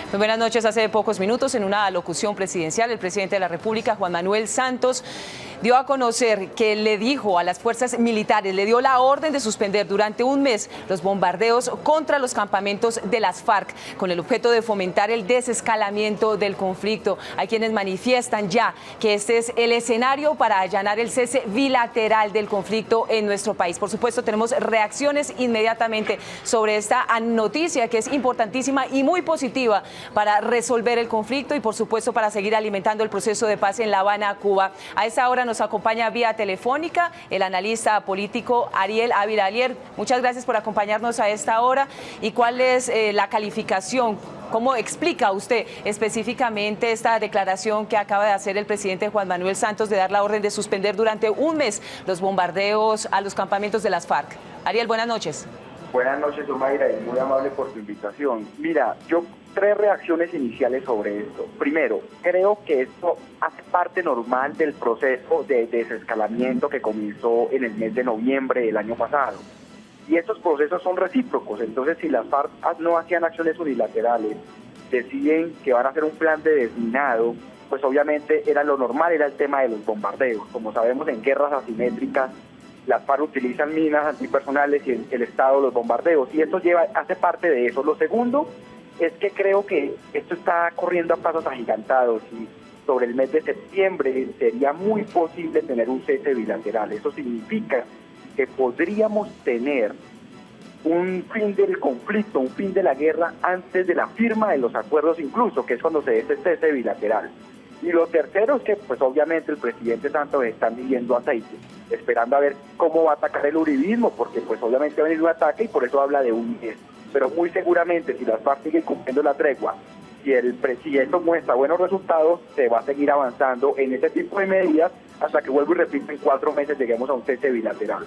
Muy buenas noches. Hace pocos minutos, en una alocución presidencial, el presidente de la República, Juan Manuel Santos, dio a conocer que le dijo a las fuerzas militares, le dio la orden de suspender durante un mes los bombardeos contra los campamentos de las FARC, con el objeto de fomentar el desescalamiento del conflicto. Hay quienes manifiestan ya que este es el escenario para allanar el cese bilateral del conflicto en nuestro país. Por supuesto, tenemos reacciones inmediatamente sobre esta noticia, que es importantísima y muy positiva para resolver el conflicto y, por supuesto, para seguir alimentando el proceso de paz en La Habana, Cuba. A esta hora nos acompaña vía telefónica el analista político Ariel Ávila. Ariel, muchas gracias por acompañarnos a esta hora. ¿Y cuál es la calificación? ¿Cómo explica usted específicamente esta declaración que acaba de hacer el presidente Juan Manuel Santos de dar la orden de suspender durante un mes los bombardeos a los campamentos de las FARC? Ariel, buenas noches. Buenas noches, Omaira, y muy amable por tu invitación. Mira, yo tres reacciones iniciales sobre esto. Primero, creo que esto hace parte normal del proceso de desescalamiento que comenzó en el mes de noviembre del año pasado. Y estos procesos son recíprocos, entonces si las FARC no hacían acciones unilaterales, deciden que van a hacer un plan de desminado, pues obviamente era lo normal, era el tema de los bombardeos. Como sabemos, en guerras asimétricas, las FARC utilizan minas antipersonales y el Estado los bombardeos, y esto hace parte de eso. Lo segundo es que creo que esto está corriendo a pasos agigantados y sobre el mes de septiembre sería muy posible tener un cese bilateral. Eso significa que podríamos tener un fin del conflicto, un fin de la guerra antes de la firma de los acuerdos incluso, que es cuando se dé este cese bilateral. Y lo tercero es que pues obviamente el presidente Santos está midiendo aceite, esperando a ver cómo va a atacar el uribismo, porque pues obviamente va a venir un ataque y por eso habla de un mes. Pero muy seguramente si las FARC siguen cumpliendo la tregua y el presidente muestra buenos resultados, se va a seguir avanzando en ese tipo de medidas hasta que, vuelvo y repito, en 4 meses lleguemos a un cese bilateral.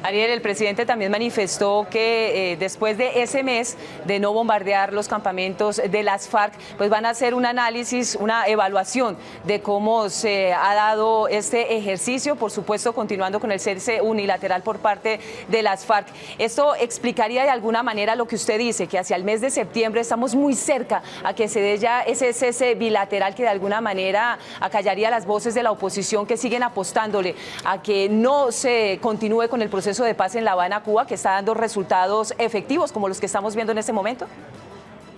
Ariel, el presidente también manifestó que después de ese mes de no bombardear los campamentos de las FARC, pues van a hacer un análisis, una evaluación de cómo se ha dado este ejercicio, por supuesto continuando con el cese unilateral por parte de las FARC. ¿Esto explicaría de alguna manera lo que usted dice, que hacia el mes de septiembre estamos muy cerca a que se dé ya ese cese bilateral que de alguna manera acallaría las voces de la oposición que siguen apostándole a que no se continúe con el proceso de paz en La Habana, Cuba, que está dando resultados efectivos como los que estamos viendo en este momento?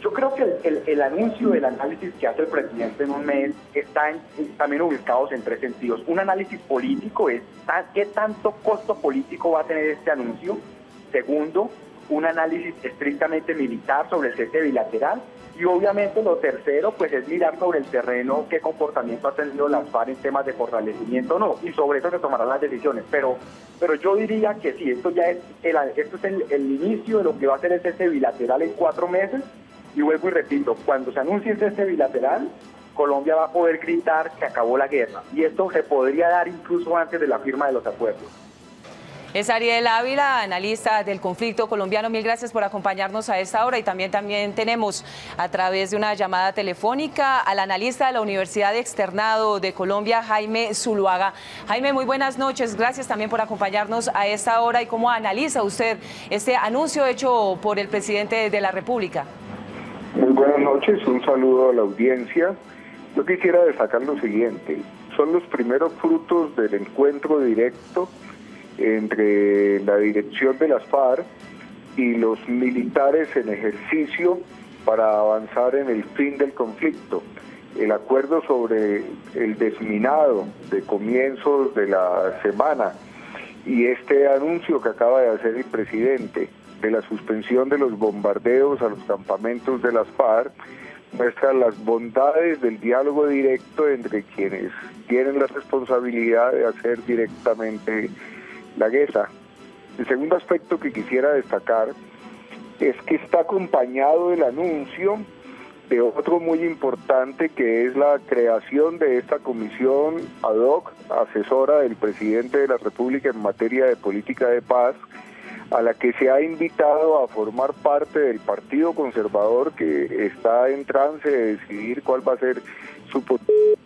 Yo creo que el anuncio del análisis que hace el presidente en un mes están también ubicados en 3 sentidos. Un análisis político es qué tanto costo político va a tener este anuncio. Segundo, un análisis estrictamente militar sobre el cese bilateral. Y obviamente lo tercero, pues es mirar sobre el terreno qué comportamiento ha tenido las FARC en temas de fortalecimiento o no, y sobre eso se tomarán las decisiones. Pero yo diría que sí, esto es el inicio de lo que va a ser el cese bilateral en 4 meses, y vuelvo y repito, cuando se anuncie el cese bilateral, Colombia va a poder gritar que acabó la guerra, y esto se podría dar incluso antes de la firma de los acuerdos. Es Ariel Ávila, analista del conflicto colombiano. Mil gracias por acompañarnos a esta hora. Y también tenemos a través de una llamada telefónica al analista de la Universidad Externado de Colombia, Jaime Zuluaga. Jaime, muy buenas noches. Gracias también por acompañarnos a esta hora. ¿Y cómo analiza usted este anuncio hecho por el presidente de la República? Muy buenas noches, un saludo a la audiencia. Yo quisiera destacar lo siguiente. Son los primeros frutos del encuentro directo entre la dirección de las FARC y los militares en ejercicio para avanzar en el fin del conflicto. El acuerdo sobre el desminado de comienzos de la semana y este anuncio que acaba de hacer el presidente de la suspensión de los bombardeos a los campamentos de las FARC muestra las bondades del diálogo directo entre quienes tienen la responsabilidad de hacer directamente la guerra. El segundo aspecto que quisiera destacar es que está acompañado el anuncio de otro muy importante, que es la creación de esta comisión ad hoc, asesora del presidente de la República en materia de política de paz, a la que se ha invitado a formar parte del Partido Conservador, que está en trance de decidir cuál va a ser su posición.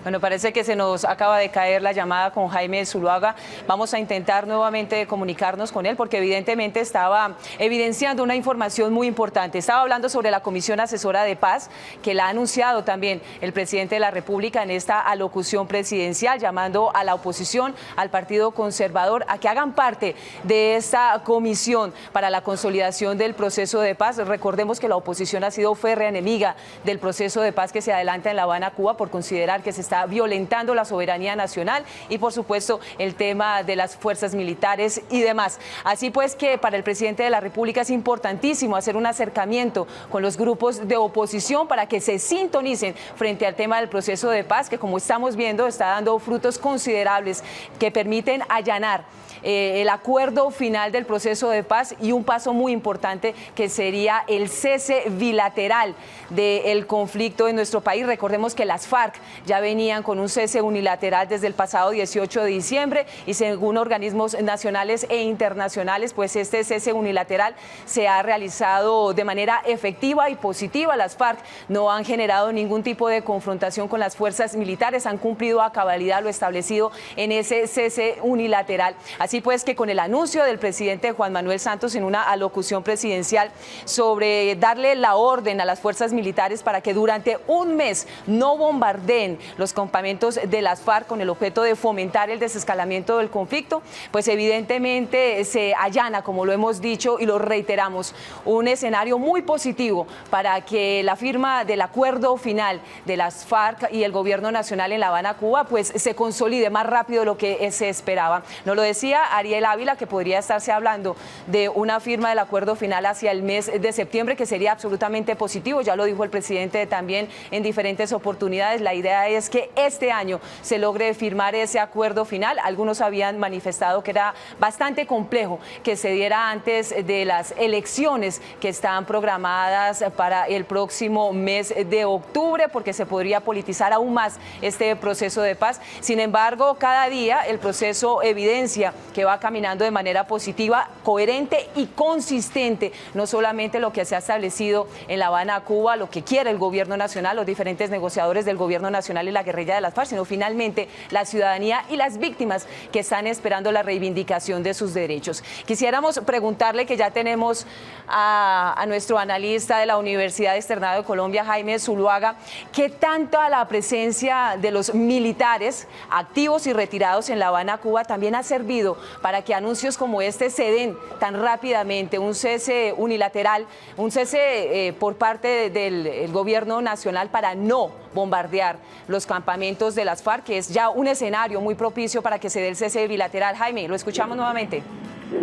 Bueno, parece que se nos acaba de caer la llamada con Jaime Zuluaga. Vamos a intentar nuevamente comunicarnos con él porque evidentemente estaba evidenciando una información muy importante. Estaba hablando sobre la Comisión Asesora de Paz, que la ha anunciado también el presidente de la República en esta alocución presidencial, llamando a la oposición, al Partido Conservador, a que hagan parte de esta comisión para la consolidación del proceso de paz. Recordemos que la oposición ha sido férrea enemiga del proceso de paz que se adelanta en La Habana, Cuba, por considerar que se está violentando la soberanía nacional y, por supuesto, el tema de las fuerzas militares y demás. Así pues que para el presidente de la República es importantísimo hacer un acercamiento con los grupos de oposición para que se sintonicen frente al tema del proceso de paz, que, como estamos viendo, está dando frutos considerables que permiten allanar el acuerdo final del proceso de paz y un paso muy importante que sería el cese bilateral del conflicto en nuestro país. Recordemos que las FARC ya venían con un cese unilateral desde el pasado 18 de diciembre y, según organismos nacionales e internacionales, pues este cese unilateral se ha realizado de manera efectiva y positiva. Las FARC no han generado ningún tipo de confrontación con las fuerzas militares, han cumplido a cabalidad lo establecido en ese cese unilateral. Así pues que con el anuncio del presidente Juan Manuel Santos en una alocución presidencial sobre darle la orden a las fuerzas militares para que durante un mes no bombardeen los campamentos de las FARC con el objeto de fomentar el desescalamiento del conflicto, pues evidentemente se allana, como lo hemos dicho y lo reiteramos, un escenario muy positivo para que la firma del acuerdo final de las FARC y el gobierno nacional en La Habana, Cuba, pues se consolide más rápido de lo que se esperaba. Nos lo decía Ariel Ávila, que podría estarse hablando de una firma del acuerdo final hacia el mes de septiembre, que sería absolutamente positivo. Ya lo dijo el presidente también en diferentes oportunidades. La idea es que este año se logre firmar ese acuerdo final. Algunos habían manifestado que era bastante complejo que se diera antes de las elecciones que están programadas para el próximo mes de octubre, porque se podría politizar aún más este proceso de paz. Sin embargo, cada día el proceso evidencia que va caminando de manera positiva, coherente y consistente, no solamente lo que se ha establecido en La Habana, Cuba, lo que quiere el gobierno nacional, los diferentes negociadores del gobierno nacional y la guerrilla de las FARC, sino finalmente la ciudadanía y las víctimas que están esperando la reivindicación de sus derechos. Quisiéramos preguntarle, que ya tenemos a nuestro analista de la Universidad Externado de Colombia, Jaime Zuluaga, ¿qué tanta la presencia de los militares activos y retirados en La Habana, Cuba, también ha servido para que anuncios como este se den tan rápidamente, un cese unilateral, un cese por parte del gobierno nacional para no bombardear los campamentos de las FARC, que es ya un escenario muy propicio para que se dé el cese bilateral? Jaime, lo escuchamos nuevamente.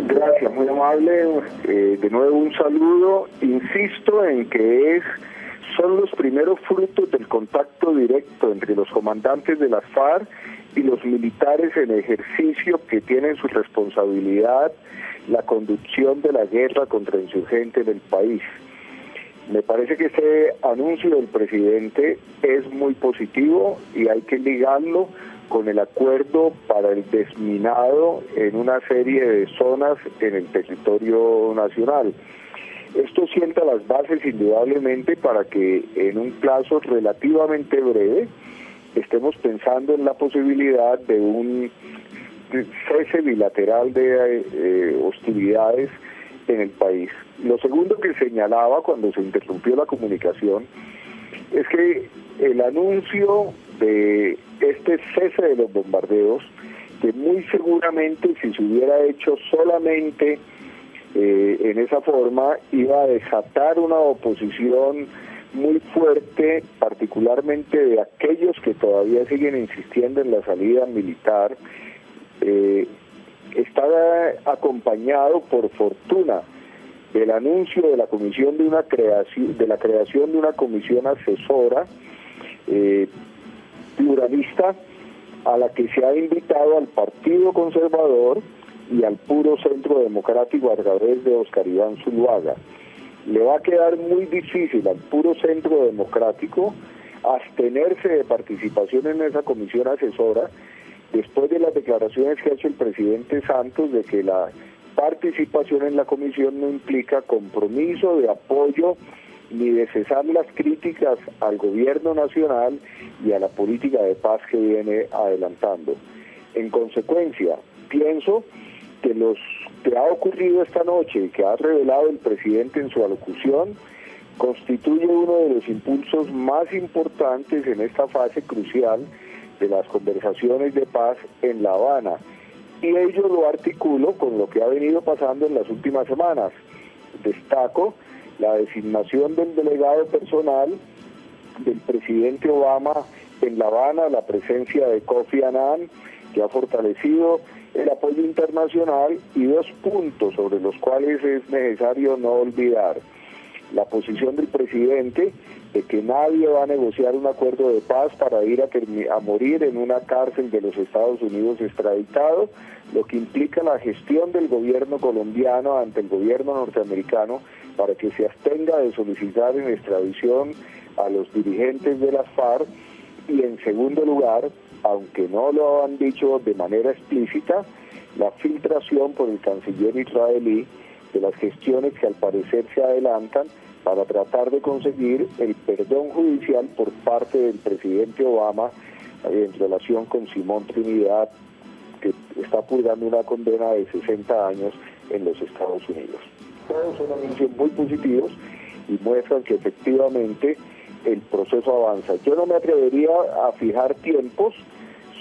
Gracias, muy amable. De nuevo un saludo. Insisto en que son los primeros frutos del contacto directo entre los comandantes de las FARC y los militares en ejercicio que tienen su responsabilidad la conducción de la guerra contra insurgentes del país. Me parece que este anuncio del presidente es muy positivo y hay que ligarlo con el acuerdo para el desminado en una serie de zonas en el territorio nacional. Esto sienta las bases indudablemente para que en un plazo relativamente breve estemos pensando en la posibilidad de un cese bilateral de hostilidades en el país. Lo segundo que señalaba cuando se interrumpió la comunicación es que el anuncio de este cese de los bombardeos, que muy seguramente si se hubiera hecho solamente en esa forma, iba a desatar una oposición muy fuerte, particularmente de aquellos que todavía siguen insistiendo en la salida militar. Está acompañado, por fortuna, del anuncio de la comisión de la creación de una comisión asesora pluralista, a la que se ha invitado al Partido Conservador y al Puro Centro Democrático a través de Oscar Iván Zuluaga. Le va a quedar muy difícil al Puro Centro Democrático abstenerse de participación en esa comisión asesora después de las declaraciones que ha hecho el presidente Santos de que la participación en la comisión no implica compromiso de apoyo ni de cesar las críticas al gobierno nacional y a la política de paz que viene adelantando. En consecuencia, pienso que lo que ha ocurrido esta noche y que ha revelado el presidente en su alocución constituye uno de los impulsos más importantes en esta fase crucial de las conversaciones de paz en La Habana. Y ello lo articulo con lo que ha venido pasando en las últimas semanas. Destaco la designación del delegado personal del presidente Obama en La Habana, la presencia de Kofi Annan, que ha fortalecido el apoyo internacional, y dos puntos sobre los cuales es necesario no olvidar. La posición del presidente de que nadie va a negociar un acuerdo de paz para ir a morir en una cárcel de los Estados Unidos extraditado, lo que implica la gestión del gobierno colombiano ante el gobierno norteamericano para que se abstenga de solicitar en extradición a los dirigentes de las FARC, y en segundo lugar, aunque no lo han dicho de manera explícita, la filtración por el canciller israelí de las gestiones que al parecer se adelantan para tratar de conseguir el perdón judicial por parte del presidente Obama en relación con Simón Trinidad, que está purgando una condena de 60 años en los Estados Unidos. Todos son anuncios muy positivos y muestran que efectivamente el proceso avanza. Yo no me atrevería a fijar tiempos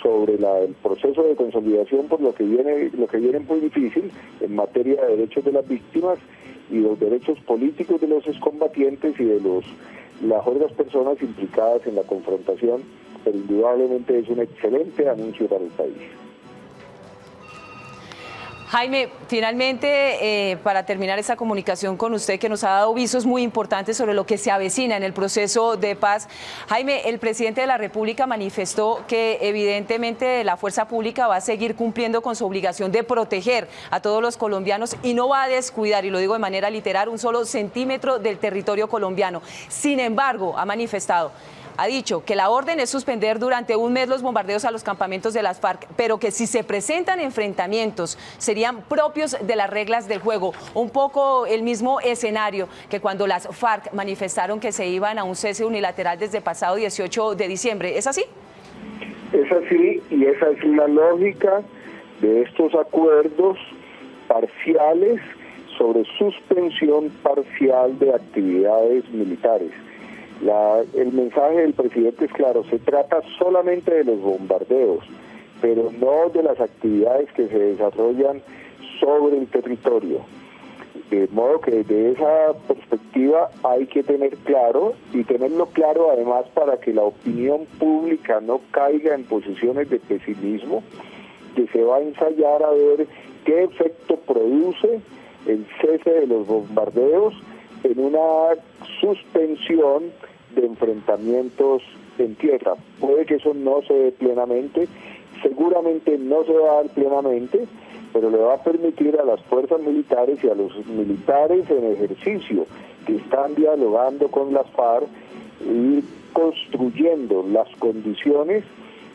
sobre el proceso de consolidación, por lo que viene muy difícil en materia de derechos de las víctimas y los derechos políticos de los excombatientes y de las otras personas implicadas en la confrontación, pero indudablemente es un excelente anuncio para el país. Jaime, finalmente, para terminar esta comunicación con usted, que nos ha dado visos muy importantes sobre lo que se avecina en el proceso de paz. Jaime, el presidente de la República manifestó que evidentemente la fuerza pública va a seguir cumpliendo con su obligación de proteger a todos los colombianos y no va a descuidar, y lo digo de manera literal, un solo centímetro del territorio colombiano. Sin embargo, ha dicho que la orden es suspender durante un mes los bombardeos a los campamentos de las FARC, pero que si se presentan enfrentamientos serían propios de las reglas del juego. Un poco el mismo escenario que cuando las FARC manifestaron que se iban a un cese unilateral desde el pasado 18 de diciembre. ¿Es así? Es así, y esa es la lógica de estos acuerdos parciales sobre suspensión parcial de actividades militares. El mensaje del presidente es claro: se trata solamente de los bombardeos, pero no de las actividades que se desarrollan sobre el territorio. De modo que desde esa perspectiva hay que tener claro, y tenerlo claro además para que la opinión pública no caiga en posiciones de pesimismo, que se va a ensayar a ver qué efecto produce el cese de los bombardeos en una suspensión de enfrentamientos en tierra. Puede que eso no se dé plenamente, seguramente no se va a dar plenamente, pero le va a permitir a las fuerzas militares y a los militares en ejercicio que están dialogando con las FARC ir construyendo las condiciones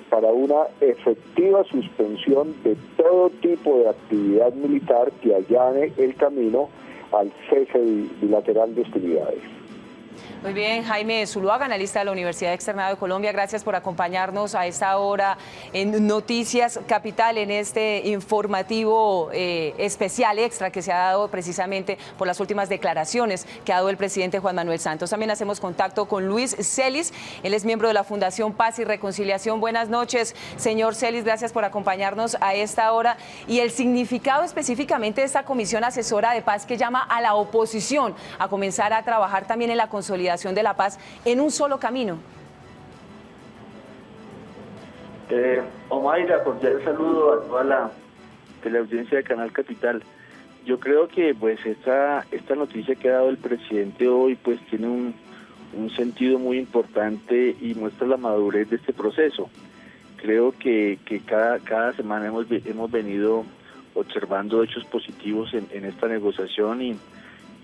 para una efectiva suspensión de todo tipo de actividad militar que allane el camino al cese bilateral de hostilidades. Muy bien, Jaime Zuluaga, analista de la Universidad Externado de Colombia, gracias por acompañarnos a esta hora en Noticias Capital, en este informativo especial extra que se ha dado precisamente por las últimas declaraciones que ha dado el presidente Juan Manuel Santos. También hacemos contacto con Luis Celis, él es miembro de la Fundación Paz y Reconciliación. Buenas noches, señor Celis, gracias por acompañarnos a esta hora. Y el significado específicamente de esta comisión asesora de paz que llama a la oposición a comenzar a trabajar también en la consolidación de la paz en un solo camino. Omaira, cordial saludo a toda la teleaudiencia de Canal Capital. Yo creo que pues esta noticia que ha dado el presidente hoy pues tiene un sentido muy importante y muestra la madurez de este proceso. Creo que cada semana hemos venido observando hechos positivos en esta negociación y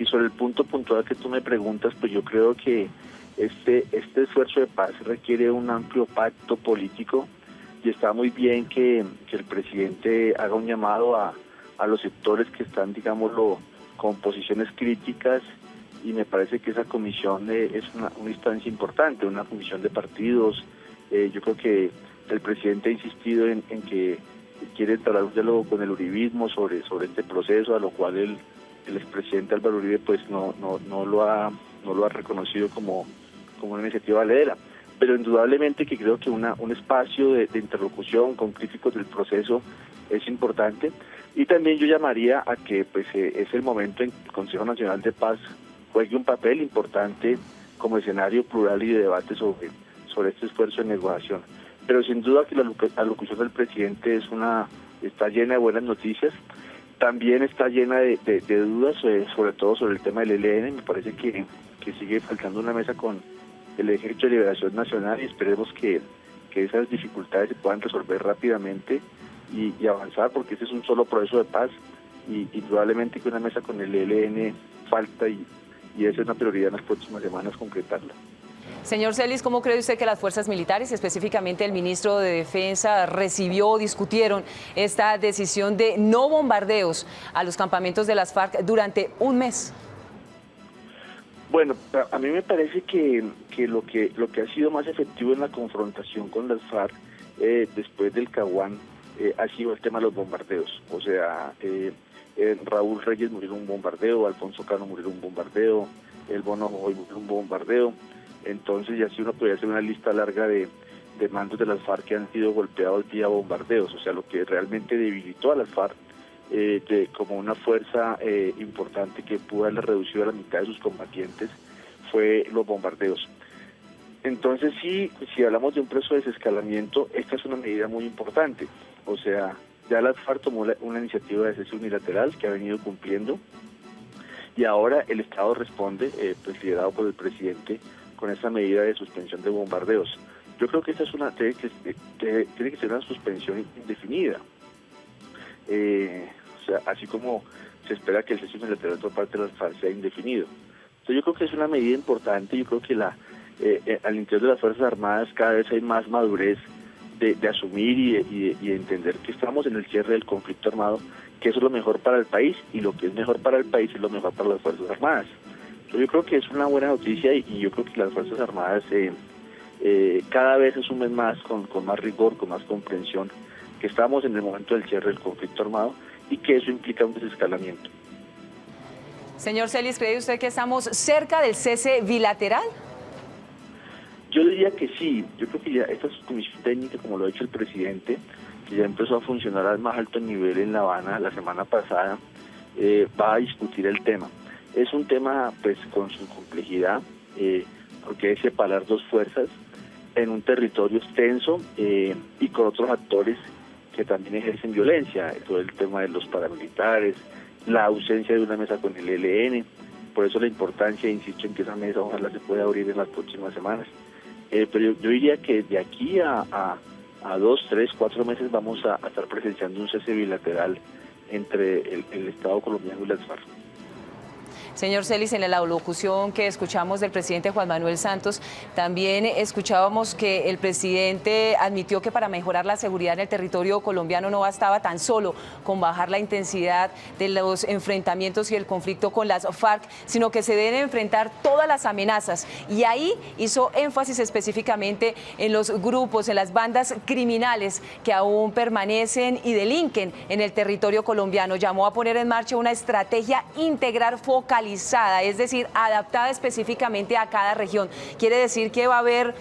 sobre el punto puntual que tú me preguntas, pues yo creo que este esfuerzo de paz requiere un amplio pacto político y está muy bien que el presidente haga un llamado a los sectores que están, digámoslo, con posiciones críticas y me parece que esa comisión es una instancia importante, una comisión de partidos. Yo creo que el presidente ha insistido en que quiere entablar un diálogo con el uribismo sobre este proceso, a lo cual el expresidente Álvaro Uribe pues no lo ha reconocido como una iniciativa valedera. Pero indudablemente que creo que un espacio de interlocución con críticos del proceso es importante, y también yo llamaría a que pues es el momento en que el Consejo Nacional de Paz juegue un papel importante como escenario plural y de debate sobre este esfuerzo de negociación. Pero sin duda que la locución del presidente está llena de buenas noticias, también está llena de dudas, sobre todo sobre el tema del ELN. Me parece que sigue faltando una mesa con el Ejército de Liberación Nacional, y esperemos que esas dificultades se puedan resolver rápidamente y avanzar, porque este es un solo proceso de paz, y probablemente que una mesa con el ELN falta, y esa es una prioridad en las próximas semanas concretarla. Señor Celis, ¿cómo cree usted que las fuerzas militares, específicamente el ministro de Defensa, recibió o discutieron esta decisión de no bombardeos a los campamentos de las FARC durante un mes? Bueno, a mí me parece que lo que ha sido más efectivo en la confrontación con las FARC después del Caguán ha sido el tema de los bombardeos. O sea, Raúl Reyes murió en un bombardeo, Alfonso Cano murió en un bombardeo, el Bono Jojoy murió en un bombardeo. Entonces, y así uno podría hacer una lista larga de mandos de las FARC que han sido golpeados vía bombardeos. O sea, lo que realmente debilitó a las FARC como una fuerza importante que pudo haberle reducido a la mitad de sus combatientes fue los bombardeos. Entonces, si hablamos de un proceso de desescalamiento, esta es una medida muy importante. O sea, ya las FARC tomó una iniciativa de cese unilateral que ha venido cumpliendo, y ahora el Estado responde, pues liderado por el presidente, con esa medida de suspensión de bombardeos. Yo creo que esta tiene que ser una suspensión indefinida. O sea, así como se espera que el cese unilateral por parte de las FARC sea indefinido. Entonces yo creo que es una medida importante. Yo creo que al interior de las Fuerzas Armadas cada vez hay más madurez de asumir y de entender que estamos en el cierre del conflicto armado, que eso es lo mejor para el país, y lo que es mejor para el país es lo mejor para las Fuerzas Armadas. Yo creo que es una buena noticia, y yo creo que las Fuerzas Armadas cada vez asumen más, con más rigor, con más comprensión, que estamos en el momento del cierre del conflicto armado y que eso implica un desescalamiento. Señor Celis, ¿cree usted que estamos cerca del cese bilateral? Yo diría que sí. Yo creo que ya esta comisión técnica, como lo ha dicho el presidente, que ya empezó a funcionar al más alto nivel en La Habana la semana pasada, va a discutir el tema. Es un tema pues con su complejidad, porque hay que separar dos fuerzas en un territorio extenso y con otros actores que también ejercen violencia, todo el tema de los paramilitares, la ausencia de una mesa con el ELN. Por eso la importancia, insisto en que esa mesa ojalá se pueda abrir en las próximas semanas. Pero yo diría que de aquí a 2, 3, 4 meses vamos a estar presenciando un cese bilateral entre el Estado colombiano y las FARC. Señor Celis, en la locución que escuchamos del presidente Juan Manuel Santos, también escuchábamos que el presidente admitió que para mejorar la seguridad en el territorio colombiano no bastaba tan solo con bajar la intensidad de los enfrentamientos y el conflicto con las FARC, sino que se deben enfrentar todas las amenazas. Y ahí hizo énfasis específicamente en los grupos, en las bandas criminales que aún permanecen y delinquen en el territorio colombiano. Llamó a poner en marcha una estrategia integral focalizada, es decir, adaptada específicamente a cada región. Quiere decir que va a haber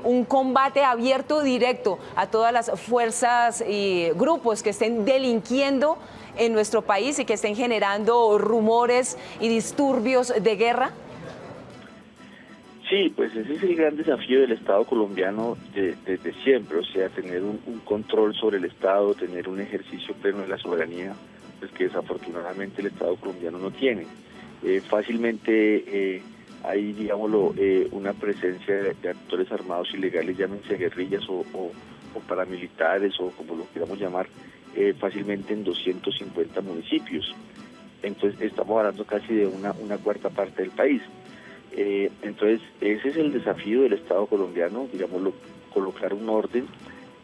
un combate abierto directo a todas las fuerzas y grupos que estén delinquiendo en nuestro país y que estén generando rumores y disturbios de guerra. Sí, pues ese es el gran desafío del Estado colombiano desde siempre, o sea, tener un control sobre el Estado, tener un ejercicio pleno de la soberanía, pues que desafortunadamente el Estado colombiano no tiene. Fácilmente hay, digámoslo, una presencia de actores armados ilegales, llámense guerrillas o paramilitares o como lo queramos llamar, fácilmente en 250 municipios. Entonces estamos hablando casi de una cuarta parte del país. Entonces ese es el desafío del Estado colombiano, digámoslo, colocar un orden,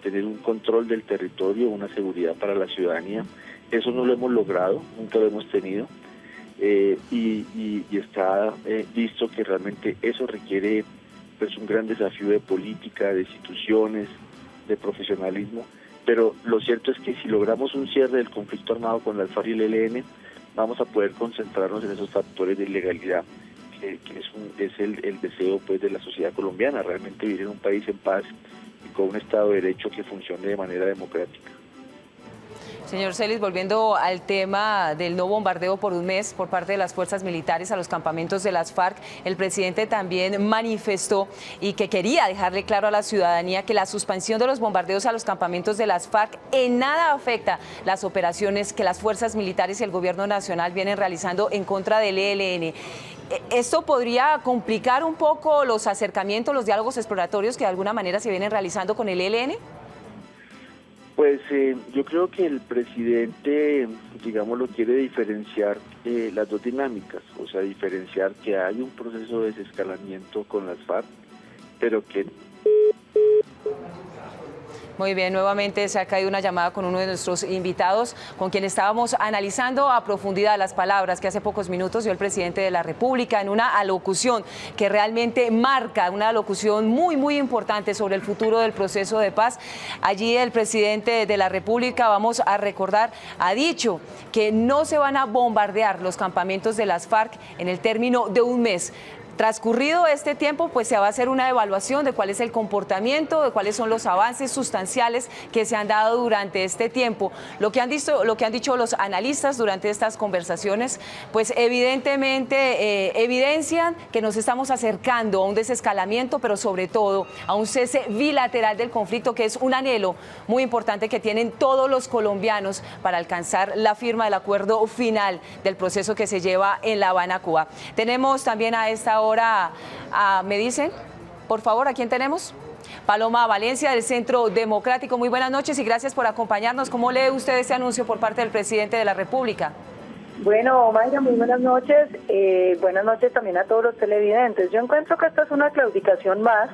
tener un control del territorio, una seguridad para la ciudadanía. Eso no lo hemos logrado, nunca lo hemos tenido. y está visto que realmente eso requiere pues un gran desafío de política, de instituciones, de profesionalismo, pero lo cierto es que si logramos un cierre del conflicto armado con las FARC y el ELN, vamos a poder concentrarnos en esos factores de ilegalidad, que es el deseo pues de la sociedad colombiana, realmente vivir en un país en paz y con un Estado de Derecho que funcione de manera democrática. Señor Celis, volviendo al tema del no bombardeo por un mes por parte de las fuerzas militares a los campamentos de las FARC, el presidente también manifestó y que quería dejarle claro a la ciudadanía que la suspensión de los bombardeos a los campamentos de las FARC en nada afecta las operaciones que las fuerzas militares y el gobierno nacional vienen realizando en contra del ELN. ¿Esto podría complicar un poco los acercamientos, los diálogos exploratorios que de alguna manera se vienen realizando con el ELN? Pues yo creo que el presidente, digámoslo, quiere diferenciar las dos dinámicas, o sea, diferenciar que hay un proceso de desescalamiento con las FARC, pero que... Muy bien, nuevamente se ha caído una llamada con uno de nuestros invitados, con quien estábamos analizando a profundidad las palabras que hace pocos minutos dio el presidente de la República en una alocución que realmente marca, una alocución muy importante sobre el futuro del proceso de paz. Allí el presidente de la República, vamos a recordar, ha dicho que no se van a bombardear los campamentos de las FARC en el término de un mes. Transcurrido este tiempo, pues se va a hacer una evaluación de cuál es el comportamiento, de cuáles son los avances sustanciales que se han dado durante este tiempo. Lo que han dicho los analistas durante estas conversaciones, pues evidentemente evidencian que nos estamos acercando a un desescalamiento, pero sobre todo a un cese bilateral del conflicto, que es un anhelo muy importante que tienen todos los colombianos para alcanzar la firma del acuerdo final del proceso que se lleva en La Habana, Cuba. Tenemos también a esta hora, me dicen, por favor, ¿a quién tenemos? Paloma Valencia, del Centro Democrático. Muy buenas noches y gracias por acompañarnos. ¿Cómo lee usted este anuncio por parte del presidente de la República? Bueno, Mayra, muy buenas noches. Buenas noches también a todos los televidentes. Yo encuentro que esta es una claudicación más,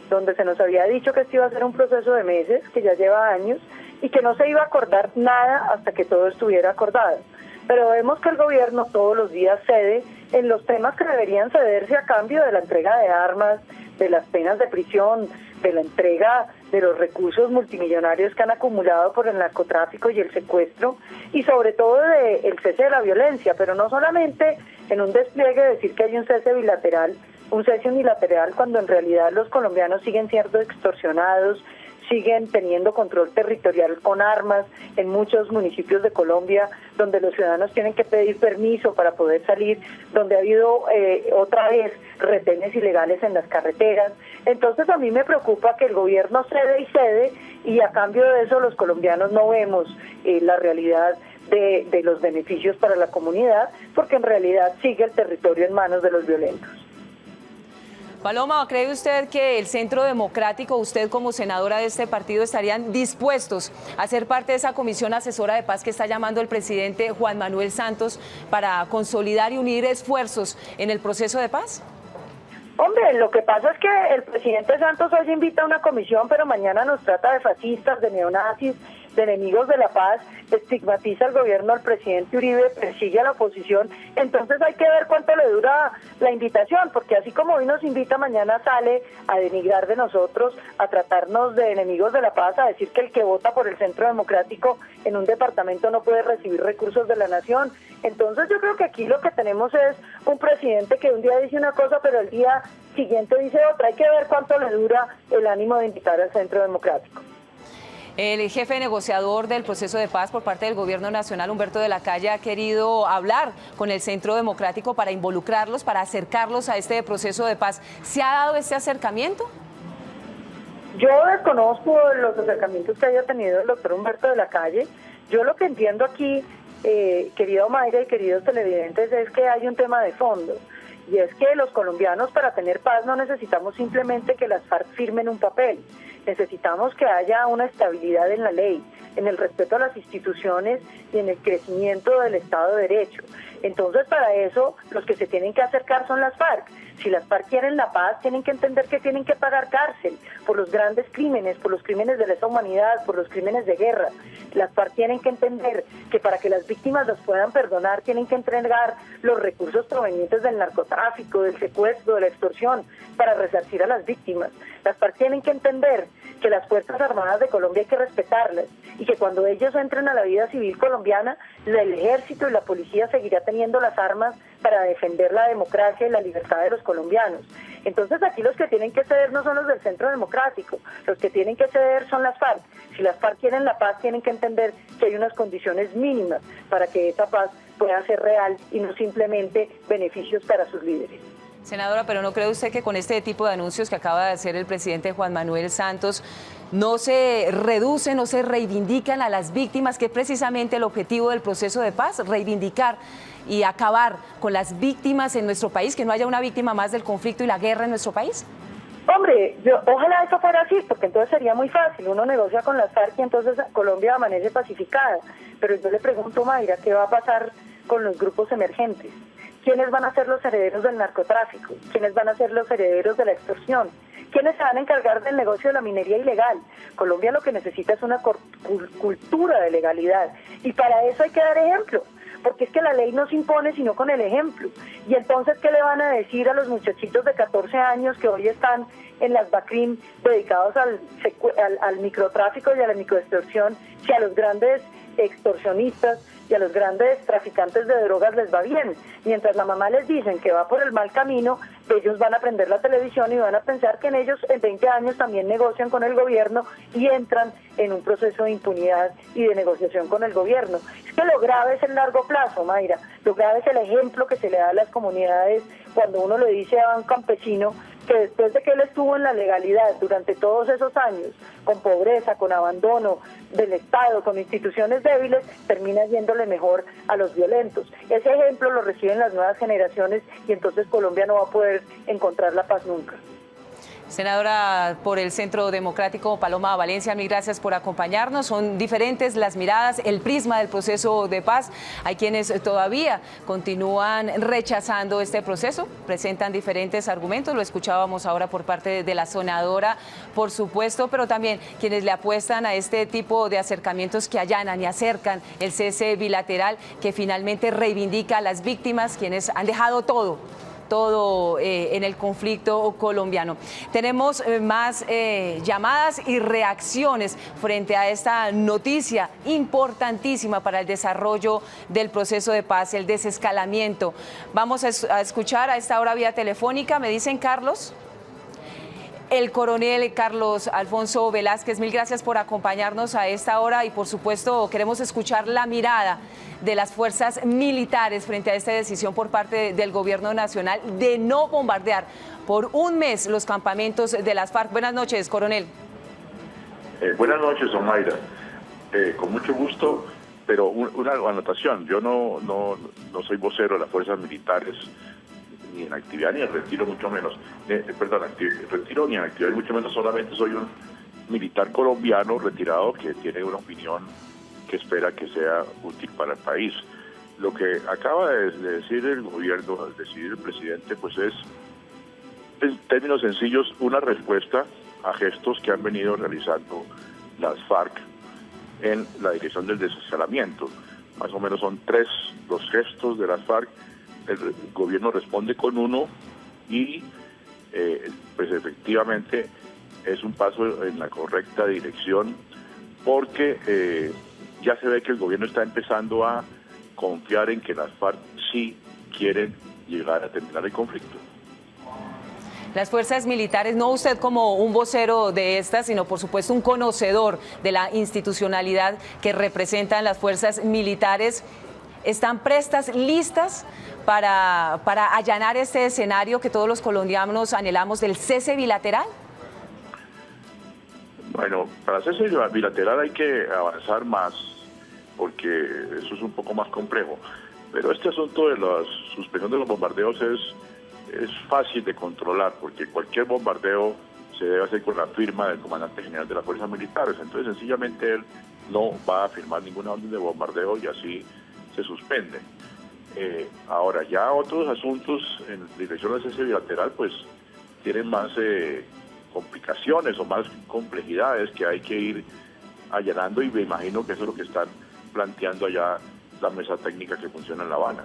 donde se nos había dicho que esto iba a ser un proceso de meses, que ya lleva años, y que no se iba a acordar nada hasta que todo estuviera acordado. Pero vemos que el gobierno todos los días cede en los temas que deberían cederse a cambio de la entrega de armas, de las penas de prisión, de la entrega de los recursos multimillonarios que han acumulado por el narcotráfico y el secuestro, y sobre todo del cese de la violencia, pero no solamente en un despliegue de decir que hay un cese bilateral, un cese unilateral, cuando en realidad los colombianos siguen siendo extorsionados, siguen teniendo control territorial con armas en muchos municipios de Colombia, donde los ciudadanos tienen que pedir permiso para poder salir, donde ha habido otra vez retenes ilegales en las carreteras. Entonces a mí me preocupa que el gobierno cede y a cambio de eso los colombianos no vemos la realidad de los beneficios para la comunidad, porque en realidad sigue el territorio en manos de los violentos. Paloma, ¿cree usted que el Centro Democrático, usted como senadora de este partido, estarían dispuestos a ser parte de esa comisión asesora de paz que está llamando el presidente Juan Manuel Santos para consolidar y unir esfuerzos en el proceso de paz? Hombre, lo que pasa es que el presidente Santos hoy invita a una comisión, pero mañana nos trata de fascistas, de neonazis, de enemigos de la paz, estigmatiza al gobierno del presidente Uribe, persigue a la oposición. Entonces hay que ver cuánto le dura la invitación, porque así como hoy nos invita, mañana sale a denigrar de nosotros, a tratarnos de enemigos de la paz, a decir que el que vota por el Centro Democrático en un departamento no puede recibir recursos de la nación. Entonces yo creo que aquí lo que tenemos es un presidente que un día dice una cosa, pero el día siguiente dice otra. Hay que ver cuánto le dura el ánimo de invitar al Centro Democrático. El jefe negociador del proceso de paz por parte del gobierno nacional, Humberto de la Calle, ha querido hablar con el Centro Democrático para involucrarlos, para acercarlos a este proceso de paz. ¿Se ha dado este acercamiento? Yo desconozco los acercamientos que haya tenido el doctor Humberto de la Calle. Yo lo que entiendo aquí, querido Mayra y queridos televidentes, es que hay un tema de fondo. Y es que los colombianos, para tener paz, no necesitamos simplemente que las FARC firmen un papel. Necesitamos que haya una estabilidad en la ley, en el respeto a las instituciones y en el crecimiento del Estado de Derecho. Entonces, para eso, los que se tienen que acercar son las FARC. Si las FARC quieren la paz, tienen que entender que tienen que pagar cárcel por los grandes crímenes, por los crímenes de lesa humanidad, por los crímenes de guerra. Las FARC tienen que entender que para que las víctimas las puedan perdonar, tienen que entregar los recursos provenientes del narcotráfico, del secuestro, de la extorsión, para resarcir a las víctimas. Las FARC tienen que entender que las Fuerzas Armadas de Colombia hay que respetarlas y que cuando ellos entren a la vida civil colombiana, el ejército y la policía seguirá teniendo las armas para defender la democracia y la libertad de los colombianos. Entonces aquí los que tienen que ceder no son los del Centro Democrático, los que tienen que ceder son las FARC. Si las FARC quieren la paz, tienen que entender que hay unas condiciones mínimas para que esa paz pueda ser real y no simplemente beneficios para sus líderes. Senadora, pero ¿no cree usted que con este tipo de anuncios que acaba de hacer el presidente Juan Manuel Santos no se reducen, no se reivindican a las víctimas, que es precisamente el objetivo del proceso de paz, reivindicar y acabar con las víctimas en nuestro país, que no haya una víctima más del conflicto y la guerra en nuestro país? Hombre, ojalá eso fuera así, porque entonces sería muy fácil. Uno negocia con las FARC y entonces Colombia amanece pacificada. Pero yo le pregunto, Mayra, ¿qué va a pasar con los grupos emergentes? ¿Quiénes van a ser los herederos del narcotráfico? ¿Quiénes van a ser los herederos de la extorsión? ¿Quiénes se van a encargar del negocio de la minería ilegal? Colombia lo que necesita es una cultura de legalidad y para eso hay que dar ejemplo, porque es que la ley no se impone sino con el ejemplo. Y entonces, ¿qué le van a decir a los muchachitos de 14 años que hoy están en las BACRIM dedicados al microtráfico y a la microextorsión, si a los grandes extorsionistas y a los grandes traficantes de drogas les va bien? Mientras la mamá les dicen que va por el mal camino, ellos van a prender la televisión y van a pensar que en ellos en 20 años también negocian con el gobierno y entran en un proceso de impunidad y de negociación con el gobierno. Es que lo grave es el largo plazo, Mayra. Lo grave es el ejemplo que se le da a las comunidades cuando uno le dice a un campesino que después de que él estuvo en la legalidad durante todos esos años, con pobreza, con abandono del Estado, con instituciones débiles, termina yéndole mejor a los violentos. Ese ejemplo lo reciben las nuevas generaciones y entonces Colombia no va a poder encontrar la paz nunca. Senadora por el Centro Democrático, Paloma Valencia, mil gracias por acompañarnos. Son diferentes las miradas, el prisma del proceso de paz. Hay quienes todavía continúan rechazando este proceso, presentan diferentes argumentos, lo escuchábamos ahora por parte de la senadora, por supuesto, pero también quienes le apuestan a este tipo de acercamientos que allanan y acercan el cese bilateral, que finalmente reivindica a las víctimas, quienes han dejado todo en el conflicto colombiano. Tenemos más llamadas y reacciones frente a esta noticia importantísima para el desarrollo del proceso de paz, el desescalamiento. Vamos a escuchar a esta hora vía telefónica, me dicen Carlos. El coronel Carlos Alfonso Velázquez, mil gracias por acompañarnos a esta hora y por supuesto queremos escuchar la mirada de las fuerzas militares frente a esta decisión por parte del gobierno nacional de no bombardear por un mes los campamentos de las FARC. Buenas noches, coronel. Buenas noches, Omaira. Con mucho gusto, pero una anotación. Yo no soy vocero de las fuerzas militares, ni en actividad ni en retiro, mucho menos. Retiro ni en actividad, mucho menos. Solamente soy un militar colombiano retirado que tiene una opinión que espera que sea útil para el país. Lo que acaba de decir el gobierno, de decidir el presidente, pues es, en términos sencillos, una respuesta a gestos que han venido realizando las FARC en la dirección del desescalamiento. Más o menos son 3 los gestos de las FARC. El gobierno responde con uno y pues efectivamente es un paso en la correcta dirección, porque ya se ve que el gobierno está empezando a confiar en que las FARC sí quieren llegar a terminar el conflicto. Las fuerzas militares, no usted como un vocero de estas, sino por supuesto un conocedor de la institucionalidad que representan las fuerzas militares, ¿están prestas, listas para allanar este escenario que todos los colombianos anhelamos del cese bilateral? Bueno, para el cese bilateral hay que avanzar más, porque eso es un poco más complejo. Pero este asunto de la suspensión de los bombardeos es fácil de controlar, porque cualquier bombardeo se debe hacer con la firma del comandante general de las fuerzas militares. Entonces, sencillamente él no va a firmar ninguna orden de bombardeo y así se suspende. Ahora, ya otros asuntos en dirección al cese bilateral, pues tienen más complicaciones o más complejidades que hay que ir allanando, y me imagino que eso es lo que están planteando allá la mesa técnica que funciona en La Habana.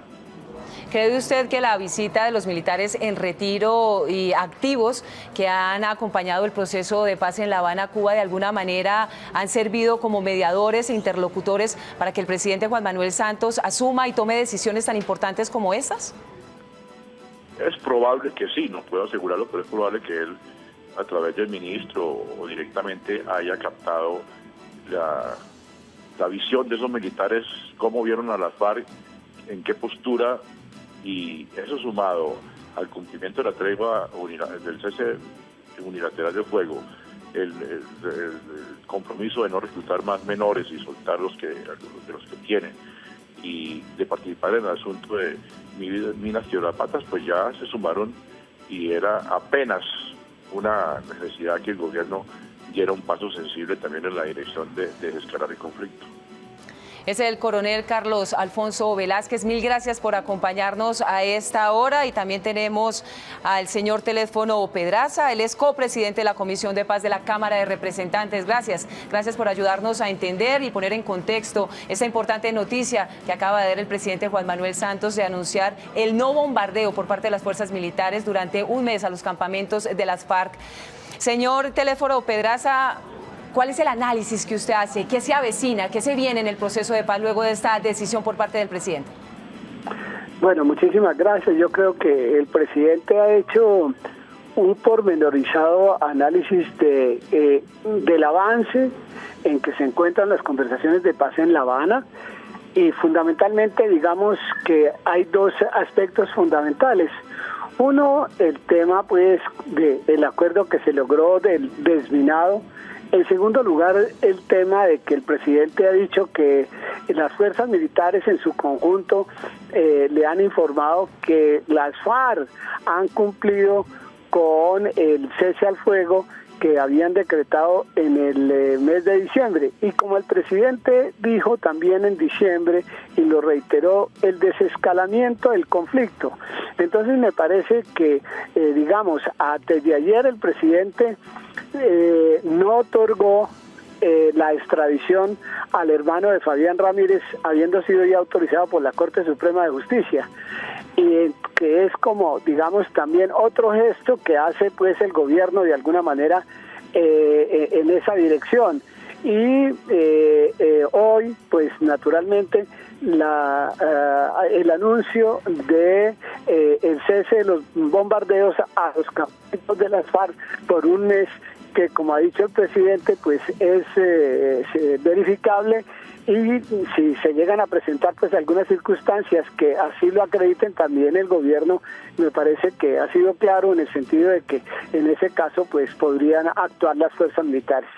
¿Cree usted que la visita de los militares en retiro y activos que han acompañado el proceso de paz en La Habana, Cuba, de alguna manera han servido como mediadores e interlocutores para que el presidente Juan Manuel Santos asuma y tome decisiones tan importantes como estas? Es probable que sí, no puedo asegurarlo, pero es probable que él, a través del ministro o directamente, haya captado la visión de esos militares, cómo vieron a las FARC, en qué postura, y eso sumado al cumplimiento de la tregua del cese unilateral de fuego, el compromiso de no reclutar más menores y soltar los que tienen, y de participar en el asunto de minas quiebrapatas, pues ya se sumaron, y era apenas una necesidad que el gobierno diera un paso sensible también en la dirección de desescalar el conflicto. Es el coronel Carlos Alfonso Velázquez. Mil gracias por acompañarnos a esta hora, y también tenemos al señor Teléfono Pedraza. Él es copresidente de la Comisión de Paz de la Cámara de Representantes. Gracias por ayudarnos a entender y poner en contexto esta importante noticia que acaba de dar el presidente Juan Manuel Santos, de anunciar el no bombardeo por parte de las fuerzas militares durante un mes a los campamentos de las FARC. Señor Teléfono Pedraza, ¿cuál es el análisis que usted hace? ¿Qué se avecina? ¿Qué se viene en el proceso de paz luego de esta decisión por parte del presidente? Bueno, muchísimas gracias. Yo creo que el presidente ha hecho un pormenorizado análisis del avance en que se encuentran las conversaciones de paz en La Habana, y fundamentalmente digamos que hay dos aspectos fundamentales. Uno, el tema pues del acuerdo que se logró del desminado. En segundo lugar, el tema de que el presidente ha dicho que las fuerzas militares en su conjunto le han informado que las FARC han cumplido con el cese al fuego que habían decretado en el mes de diciembre. Y como el presidente dijo también en diciembre, y lo reiteró, el desescalamiento del conflicto. Entonces me parece que, digamos, desde ayer el presidente no otorgó la extradición al hermano de Fabián Ramírez, habiendo sido ya autorizado por la Corte Suprema de Justicia, y que es como, digamos, también otro gesto que hace pues el gobierno de alguna manera en esa dirección. Y hoy, pues naturalmente, el anuncio de el cese de los bombardeos a los campamentos de las FARC por un mes, que como ha dicho el presidente, pues es verificable, y si se llegan a presentar pues algunas circunstancias que así lo acrediten, también el gobierno me parece que ha sido claro en el sentido de que en ese caso pues podrían actuar las fuerzas militares.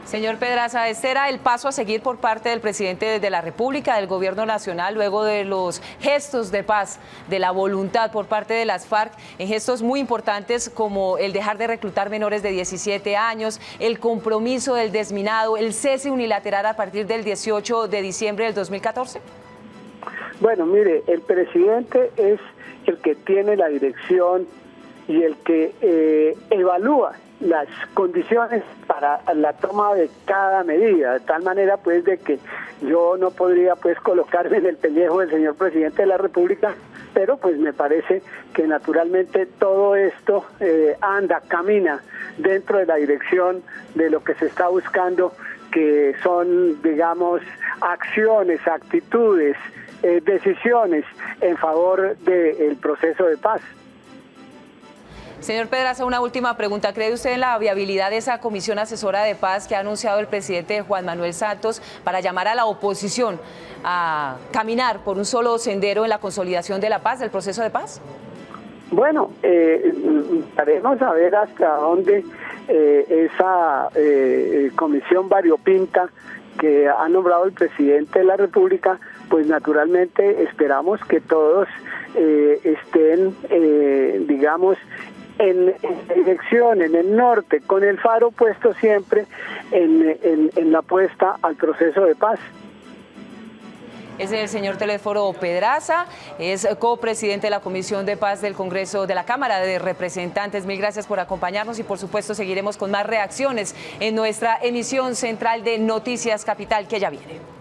Señor Pedraza, ¿este era el paso a seguir por parte del presidente de la República, del gobierno nacional, luego de los gestos de paz, de la voluntad por parte de las FARC, en gestos muy importantes como el dejar de reclutar menores de 17 años, el compromiso del desminado, el cese unilateral a partir del 18 de diciembre del 2014? Bueno, mire, el presidente es el que tiene la dirección y el que evalúa las condiciones para la toma de cada medida, de tal manera pues de que yo no podría pues colocarme en el pellejo del señor presidente de la República, pero pues me parece que naturalmente todo esto camina dentro de la dirección de lo que se está buscando, que son, digamos, acciones, actitudes, decisiones en favor del proceso de paz. Señor Pedraza, una última pregunta. ¿Cree usted en la viabilidad de esa comisión asesora de paz que ha anunciado el presidente Juan Manuel Santos para llamar a la oposición a caminar por un solo sendero en la consolidación de la paz, del proceso de paz? Bueno, haremos a ver hasta dónde esa comisión variopinta que ha nombrado el presidente de la República, pues naturalmente esperamos que todos estén, digamos, en dirección, en el norte, con el faro puesto siempre en la apuesta al proceso de paz. Es el señor Telésforo Pedraza, es copresidente de la Comisión de Paz del Congreso de la Cámara de Representantes. Mil gracias por acompañarnos y por supuesto seguiremos con más reacciones en nuestra emisión central de Noticias Capital que ya viene.